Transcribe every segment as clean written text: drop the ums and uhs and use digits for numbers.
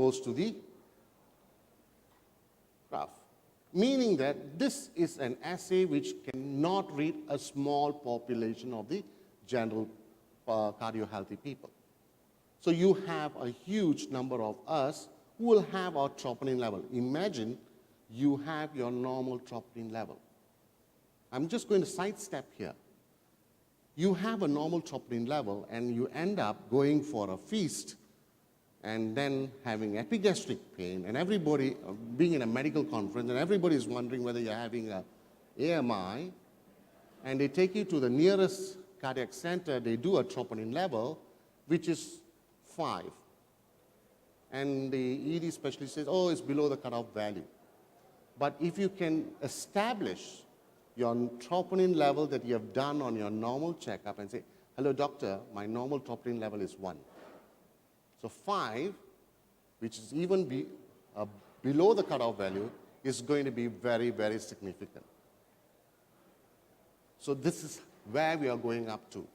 goes to the graph, meaning that this is an assay which cannot read a small population of the general cardio-healthy people. So you have a huge number of us who will have our troponin level. Imagine you have your normal troponin level. I'm just going to sidestep here. You have a normal troponin level and you end up going for a feast and then having epigastric pain, and everybody being in a medical conference, and everybody is wondering whether you're having a AMI, and they take you to the nearest cardiac center, they do a troponin level, which is 5. And the ED specialist says, oh, it's below the cutoff value. But if you can establish your troponin level that you have done on your normal checkup and say, hello doctor, my normal troponin level is 1. So 5, which is even below the cutoff value, is going to be very, very significant. So this is where we are going up to.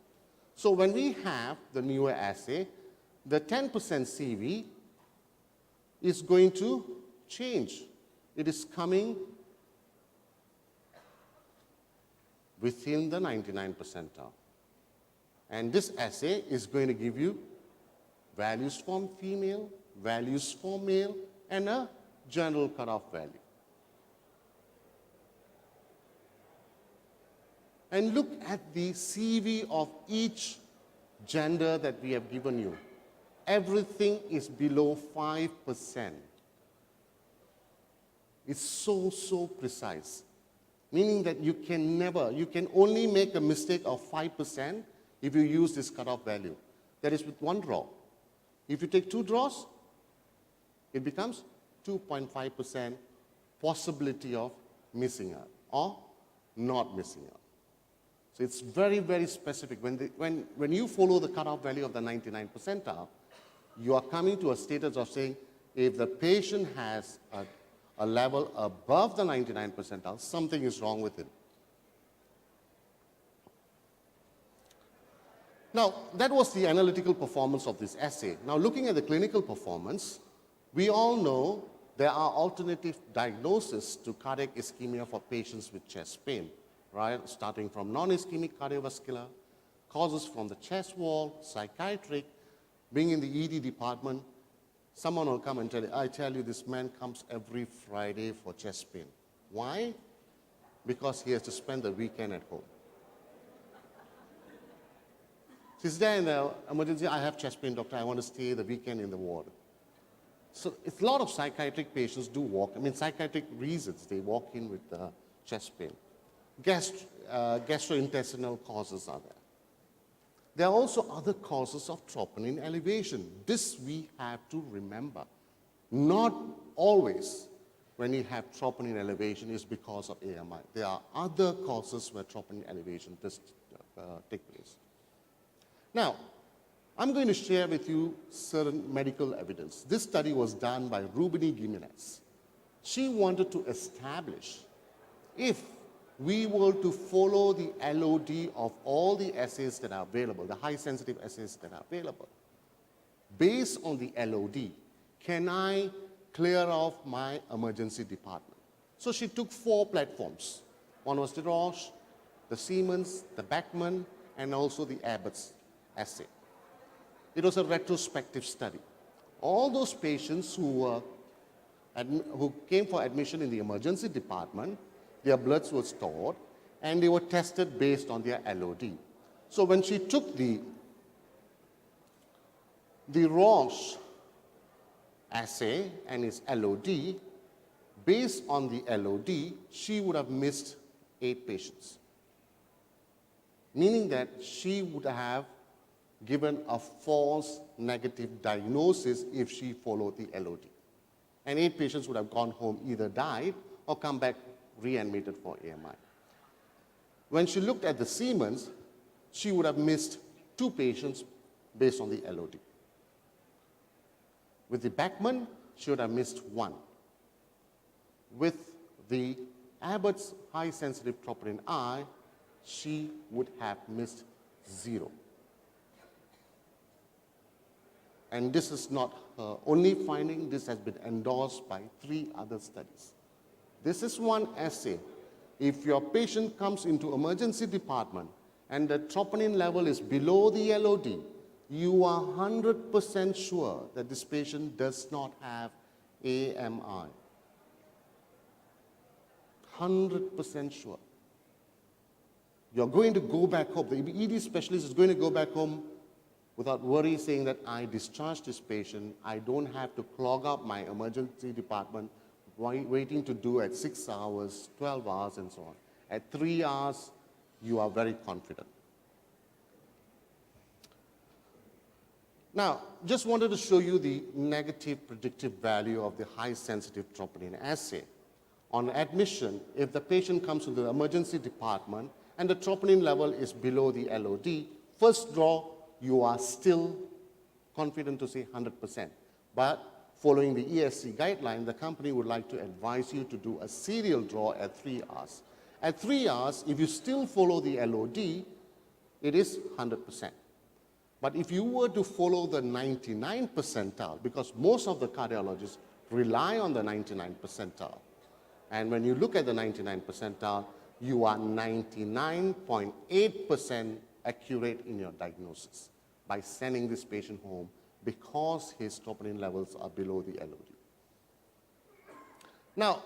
So when we have the newer assay, the 10% CV is going to change. It is coming within the 99 percentile. And this assay is going to give you values for female, values for male, and a general cutoff value. And look at the CV of each gender that we have given you. Everything is below 5%. It's so precise. Meaning that you can only make a mistake of 5% if you use this cutoff value. That is with one draw. If you take 2 draws, it becomes 2.5% possibility of missing out or not missing out. So it's very, very specific. When you follow the cutoff value of the 99 percentile, you are coming to a status of saying if the patient has a level above the 99 percentile, something is wrong with him. Now, that was the analytical performance of this assay. Now, looking at the clinical performance, we all know there are alternative diagnoses to cardiac ischemia for patients with chest pain, right? Starting from non-ischemic cardiovascular, causes from the chest wall, psychiatric, being in the ED department. Someone will come and tell you, I tell you, this man comes every Friday for chest pain. Why? Because he has to spend the weekend at home. He's there in the emergency, I have chest pain, doctor, I want to stay the weekend in the ward. So it's a lot of psychiatric patients do walk, psychiatric reasons, they walk in with chest pain. Gastrointestinal causes are there. There are also other causes of troponin elevation. This we have to remember. Not always when you have troponin elevation is because of AMI. There are other causes where troponin elevation does take place. Now, I'm going to share with you certain medical evidence. This study was done by Rubini Gimenez. She wanted to establish if we were to follow the LOD of all the assays that are available, the high-sensitive assays that are available, based on the LOD, can I clear off my emergency department? So she took 4 platforms. One was the Roche, the Siemens, the Beckman, and also the Abbott's assay. It was a retrospective study. All those patients who came for admission in the emergency department, their bloods were stored and they were tested based on their LOD. So when she took the Roche assay and its LOD, based on the LOD, she would have missed 8 patients. Meaning that she would have given a false negative diagnosis if she followed the LOD. And 8 patients would have gone home, either died or come back readmitted for AMI. When she looked at the Siemens, she would have missed 2 patients based on the LOD. With the Beckman, she would have missed 1. With the Abbott's high-sensitive troponin I, she would have missed 0. And this is not her only finding. This has been endorsed by 3 other studies. This is one assay. If your patient comes into emergency department and the troponin level is below the LOD, you are 100% sure that this patient does not have AMI. 100% sure. You're going to go back home. The ED specialist is going to go back home without worry, saying that I discharged this patient. I don't have to clog up my emergency department waiting to do at 6 hours, 12 hours, and so on. At 3 hours, you are very confident. Now, just wanted to show you the negative predictive value of the high-sensitive troponin assay. On admission, if the patient comes to the emergency department and the troponin level is below the LOD, first draw, you are still confident to say 100%. But following the ESC guideline, the company would like to advise you to do a serial draw at 3 hours. At 3 hours, if you still follow the LOD, it is 100%. But if you were to follow the 99 percentile, because most of the cardiologists rely on the 99 percentile, and when you look at the 99 percentile, you are 99.8% accurate in your diagnosis by sending this patient home because his troponin levels are below the LOD. Now,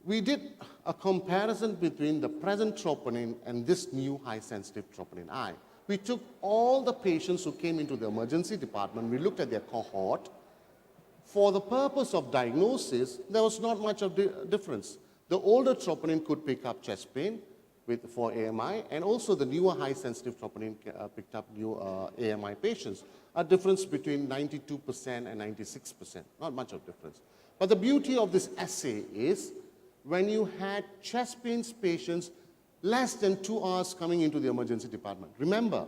we did a comparison between the present troponin and this new high-sensitive troponin I. We took all the patients who came into the emergency department, we looked at their cohort. For the purpose of diagnosis, there was not much of difference. The older troponin could pick up chest pain for AMI, and also the newer high-sensitive troponin picked up new AMI patients. A difference between 92% and 96%, not much of difference. But the beauty of this assay is when you had chest pain patients less than 2 hours coming into the emergency department. Remember,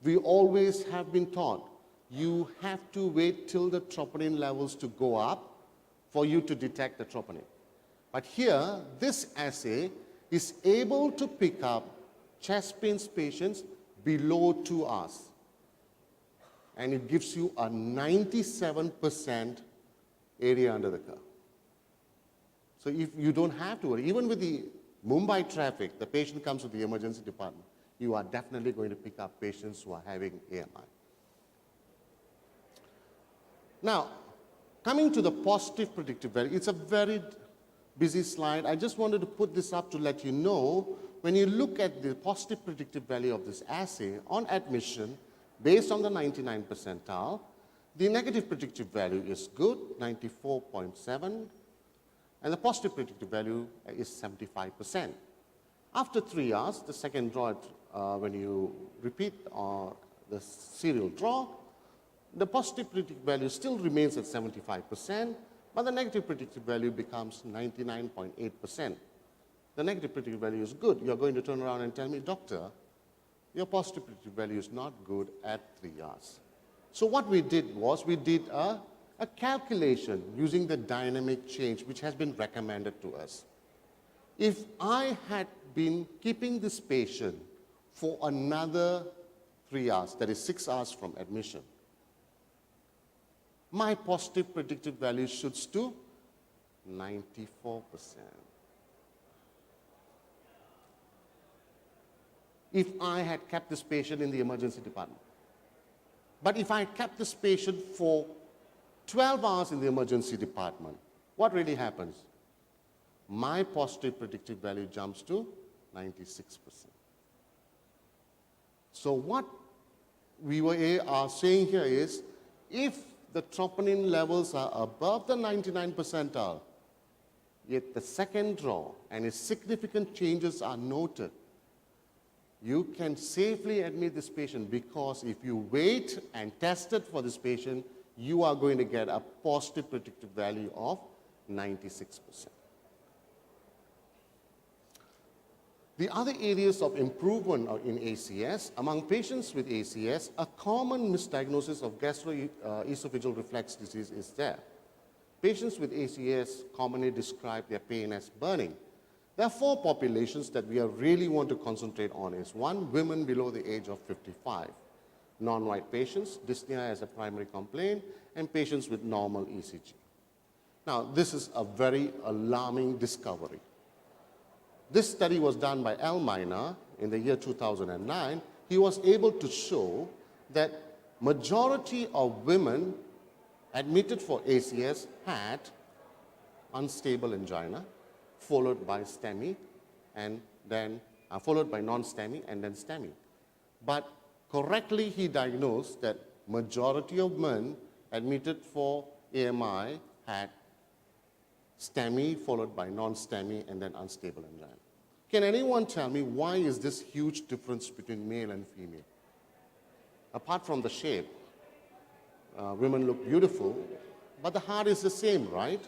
we always have been taught you have to wait till the troponin levels to go up for you to detect the troponin. But here, this assay is able to pick up chest pain patients below 2 hours. And it gives you a 97% area under the curve. So if you don't have to worry, even with the Mumbai traffic, the patient comes to the emergency department, you are definitely going to pick up patients who are having AMI. Now, coming to the positive predictive value, it's a very busy slide. I just wanted to put this up to let you know, when you look at the positive predictive value of this assay on admission, based on the 99 percentile, the negative predictive value is good, 94.7, and the positive predictive value is 75%. After 3 hours, the second draw, when you repeat the serial draw, the positive predictive value still remains at 75%, but the negative predictive value becomes 99.8%. The negative predictive value is good. You're going to turn around and tell me, doctor, your positive predictive value is not good at 3 hours. So what we did was we did a calculation using the dynamic change, which has been recommended to us. If I had been keeping this patient for another 3 hours, that is 6 hours from admission, my positive predictive value shoots to 94%. If I had kept this patient in the emergency department. But if I had kept this patient for 12 hours in the emergency department, what really happens? My positive predictive value jumps to 96%. So what we are saying here is, if the troponin levels are above the 99 percentile, yet the second draw and if significant changes are noted, you can safely admit this patient, because if you wait and test it for this patient, you are going to get a positive predictive value of 96%. The other areas of improvement in ACS, among patients with ACS, a common misdiagnosis of gastroesophageal reflux disease is there. Patients with ACS commonly describe their pain as burning. There are 4 populations that we really want to concentrate on. Is 1, women below the age of 55. non-white patients, dyspnea as a primary complaint, and patients with normal ECG. Now, this is a very alarming discovery. This study was done by L. Minor in the year 2009. He was able to show that majority of women admitted for ACS had unstable angina, followed by STEMI, and then followed by non-STEMI, and then STEMI. But correctly, he diagnosed that majority of men admitted for AMI had STEMI, followed by non-STEMI, and then unstable angina. Can anyone tell me why is this huge difference between male and female? Apart from the shape, women look beautiful, but the heart is the same, right?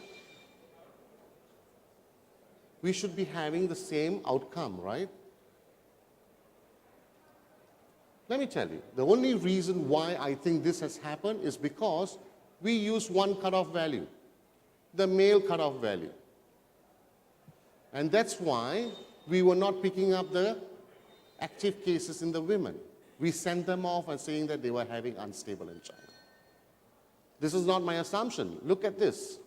We should be having the same outcome, right? Let me tell you, the only reason why I think this has happened is because we use one cutoff value, the male cutoff value. And that's why we were not picking up the active cases in the women. We sent them off and saying that they were having unstable angina. This is not my assumption. Look at this.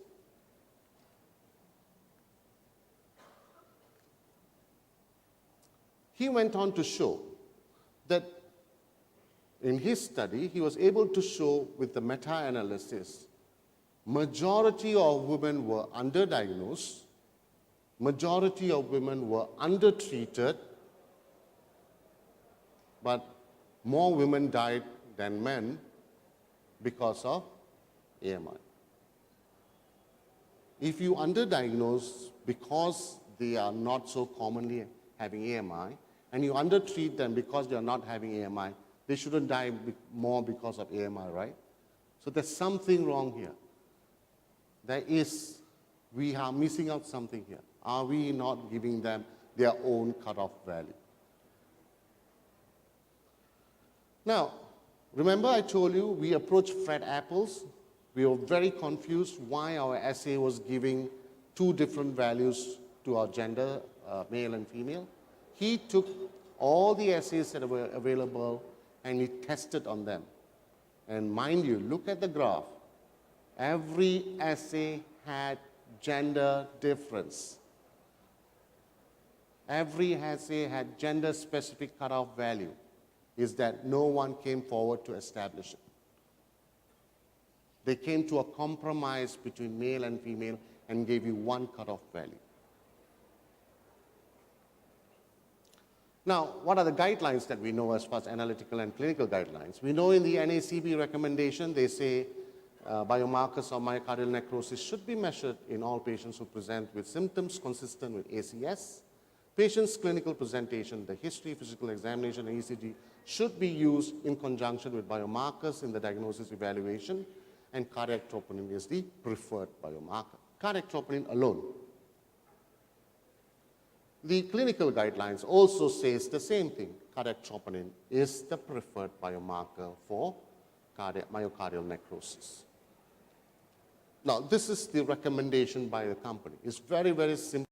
He went on to show that in his study, he was able to show with the meta-analysis, majority of women were underdiagnosed, majority of women were undertreated, but more women died than men because of AMI. If you underdiagnose because they are not so commonly having AMI, and you undertreat them because they are not having AMI, they shouldn't die more because of AMI, right? So there's something wrong here. We are missing out something here. Are we not giving them their own cutoff value? Now, remember I told you we approached Fred Apples. We were very confused why our assay was giving two different values to our gender, male and female. He took all the assays that were available and he tested on them. And mind you, look at the graph. Every assay had gender difference. Every assay had gender-specific cutoff value. Is that no one came forward to establish it. They came to a compromise between male and female and gave you one cutoff value. Now, what are the guidelines that we know as far as analytical and clinical guidelines? We know in the NACB recommendation, they say biomarkers of myocardial necrosis should be measured in all patients who present with symptoms consistent with ACS. Patient's clinical presentation, the history, physical examination, and ECG should be used in conjunction with biomarkers in the diagnosis evaluation, and cardiac troponin is the preferred biomarker. Cardiac troponin alone. The clinical guidelines also says the same thing. Cardiac troponin is the preferred biomarker for myocardial necrosis. Now, this is the recommendation by the company. It's very, very simple.